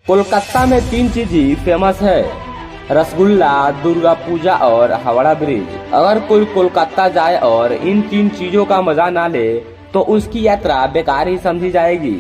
कोलकाता में तीन चीज ही फेमस है, रसगुल्ला, दुर्गा पूजा और हावड़ा ब्रिज। अगर कोई कोलकाता जाए और इन तीन चीजों का मजा ना ले तो उसकी यात्रा बेकार ही समझी जाएगी।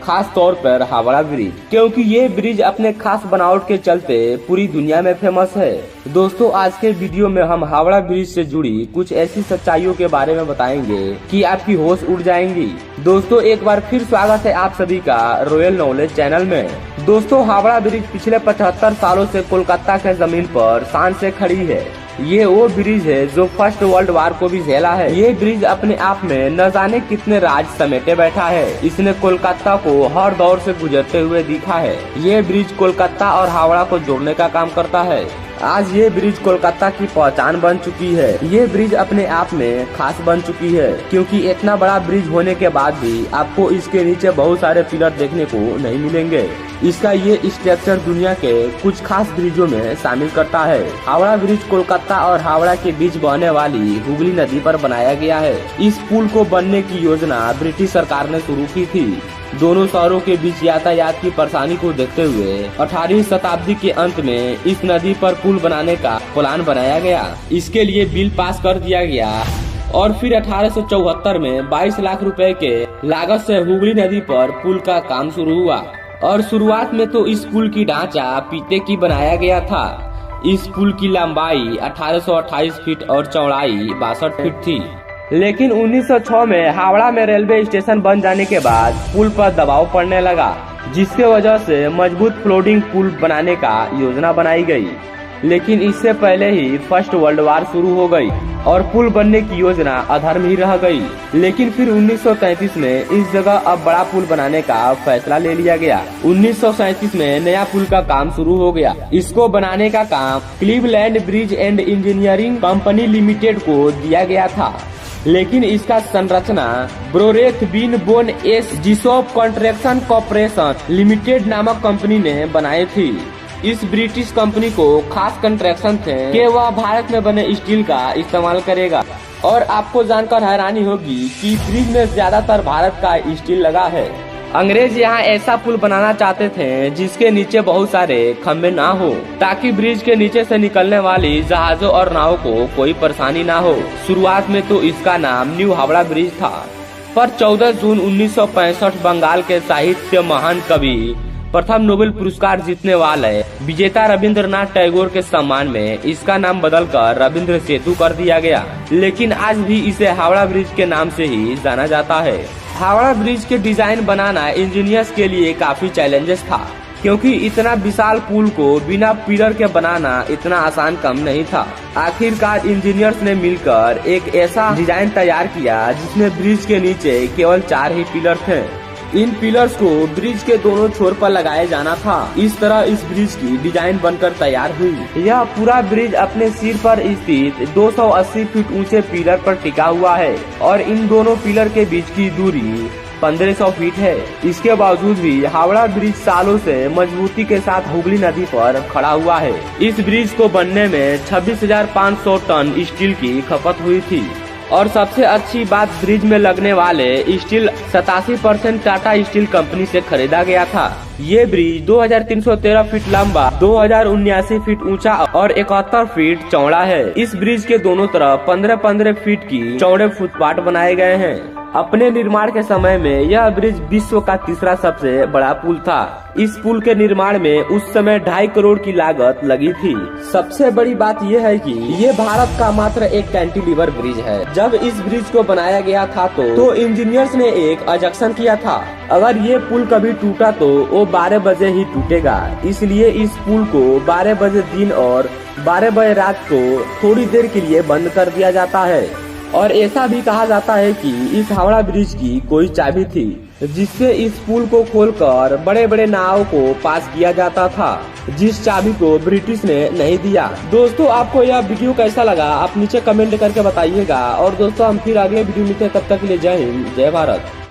खास तौर पर हावड़ा ब्रिज, क्योंकि ये ब्रिज अपने खास बनावट के चलते पूरी दुनिया में फेमस है। दोस्तों, आज के वीडियो में हम हावड़ा ब्रिज से जुड़ी कुछ ऐसी सच्चाइयों के बारे में बताएंगे कि आपकी होश उड़ जाएंगी। दोस्तों, एक बार फिर स्वागत है आप सभी का रॉयल नॉलेज चैनल में। दोस्तों, हावड़ा ब्रिज पिछले 75 सालों से कोलकाता के जमीन पर शान से खड़ी है। ये वो ब्रिज है जो फर्स्ट वर्ल्ड वार को भी झेला है। ये ब्रिज अपने आप में न जाने कितने राज समेटे बैठा है। इसने कोलकाता को हर दौर से गुजरते हुए दिखा है। ये ब्रिज कोलकाता और हावड़ा को जोड़ने का काम करता है। आज ये ब्रिज कोलकाता की पहचान बन चुकी है। ये ब्रिज अपने आप में खास बन चुकी है, क्योंकि इतना बड़ा ब्रिज होने के बाद भी आपको इसके नीचे बहुत सारे पिलर देखने को नहीं मिलेंगे। इसका ये स्ट्रक्चर दुनिया के कुछ खास ब्रिजों में शामिल करता है। हावड़ा ब्रिज कोलकाता और हावड़ा के बीच बहने वाली हुगली नदी पर बनाया गया है। इस पुल को बनने की योजना ब्रिटिश सरकार ने शुरू की थी। दोनों शहरों के बीच यातायात की परेशानी को देखते हुए 18वीं शताब्दी के अंत में इस नदी पर पुल बनाने का प्लान बनाया गया। इसके लिए बिल पास कर दिया गया और फिर 1874 में 22 लाख रुपए के लागत से हुगली नदी पर पुल का काम शुरू हुआ। और शुरुआत में तो इस पुल की ढांचा पीते की बनाया गया था। इस पुल की लंबाई 1828 फीट और चौड़ाई 62 फीट थी। लेकिन 1906 में हावड़ा में रेलवे स्टेशन बन जाने के बाद पुल पर दबाव पड़ने लगा, जिसके वजह से मजबूत फ्लोटिंग पुल बनाने का योजना बनाई गई। लेकिन इससे पहले ही फर्स्ट वर्ल्ड वार शुरू हो गई और पुल बनने की योजना अधर्म ही रह गई। लेकिन फिर 1933 में इस जगह अब बड़ा पुल बनाने का फैसला ले लिया गया। 1937 में नया पुल का काम शुरू हो गया। इसको बनाने का काम Cleveland Bridge and Engineering Company Limited को दिया गया था। लेकिन इसका संरचना ब्रोरेथ बिन बोन एस जिसोप कंस्ट्रक्शन कॉर्पोरेशन लिमिटेड नामक कंपनी ने बनाई थी। इस ब्रिटिश कंपनी को खास कंट्रैक्शन थे कि वह भारत में बने स्टील का इस्तेमाल करेगा। और आपको जानकर हैरानी होगी कि ब्रिज में ज्यादातर भारत का स्टील लगा है। अंग्रेज यहाँ ऐसा पुल बनाना चाहते थे जिसके नीचे बहुत सारे खम्भे ना हो, ताकि ब्रिज के नीचे से निकलने वाली जहाजों और नावों को कोई परेशानी ना हो। शुरुआत में तो इसका नाम न्यू हावड़ा ब्रिज था, पर 14 जून 1965 बंगाल के साहित्य महान कवि, प्रथम नोबेल पुरस्कार जीतने वाले विजेता रविंद्रनाथ टैगोर के सम्मान में इसका नाम बदलकर रविंद्र सेतु कर दिया गया। लेकिन आज भी इसे हावड़ा ब्रिज के नाम से ही जाना जाता है। हावड़ा ब्रिज के डिजाइन बनाना इंजीनियर्स के लिए काफी चैलेंजेस था, क्योंकि इतना विशाल पुल को बिना पिलर के बनाना इतना आसान काम नहीं था। आखिरकार इंजीनियर्स ने मिलकर एक ऐसा डिजाइन तैयार किया जिसमें ब्रिज के नीचे केवल 4 ही पिलर थे। इन पिलर्स को ब्रिज के दोनों छोर पर लगाया जाना था। इस तरह इस ब्रिज की डिजाइन बनकर तैयार हुई। यह पूरा ब्रिज अपने सिर पर स्थित 280 फीट ऊंचे पिलर पर टिका हुआ है और इन दोनों पिलर के बीच की दूरी 1500 फीट है। इसके बावजूद भी हावड़ा ब्रिज सालों से मजबूती के साथ हुगली नदी पर खड़ा हुआ है। इस ब्रिज को बनने में 26,500 टन स्टील की खपत हुई थी। और सबसे अच्छी बात, ब्रिज में लगने वाले स्टील 87% टाटा स्टील कंपनी से खरीदा गया था। ये ब्रिज 2313 फीट लंबा, 2079 फीट ऊंचा और 71 फीट चौड़ा है। इस ब्रिज के दोनों तरफ 15-15 फीट की चौड़े फुटपाथ बनाए गए हैं। अपने निर्माण के समय में यह ब्रिज विश्व का तीसरा सबसे बड़ा पुल था। इस पुल के निर्माण में उस समय 2.5 करोड़ की लागत लगी थी। सबसे बड़ी बात यह है कि ये भारत का मात्र एक कैंटिलीवर ब्रिज है। जब इस ब्रिज को बनाया गया था तो इंजीनियर्स ने एक अजक्शन किया था, अगर ये पुल कभी टूटा तो वो 12 बजे ही टूटेगा। इसलिए इस पुल को 12 बजे दिन और 12 बजे रात को थोड़ी देर के लिए बंद कर दिया जाता है। और ऐसा भी कहा जाता है कि इस हावड़ा ब्रिज की कोई चाबी थी, जिससे इस पुल को खोलकर बड़े बड़े नाव को पास किया जाता था, जिस चाबी को ब्रिटिश ने नहीं दिया। दोस्तों, आपको यह वीडियो कैसा लगा आप नीचे कमेंट करके बताइएगा। और दोस्तों, हम फिर अगले वीडियो में तब तक के लिए जय हिंद, जय भारत।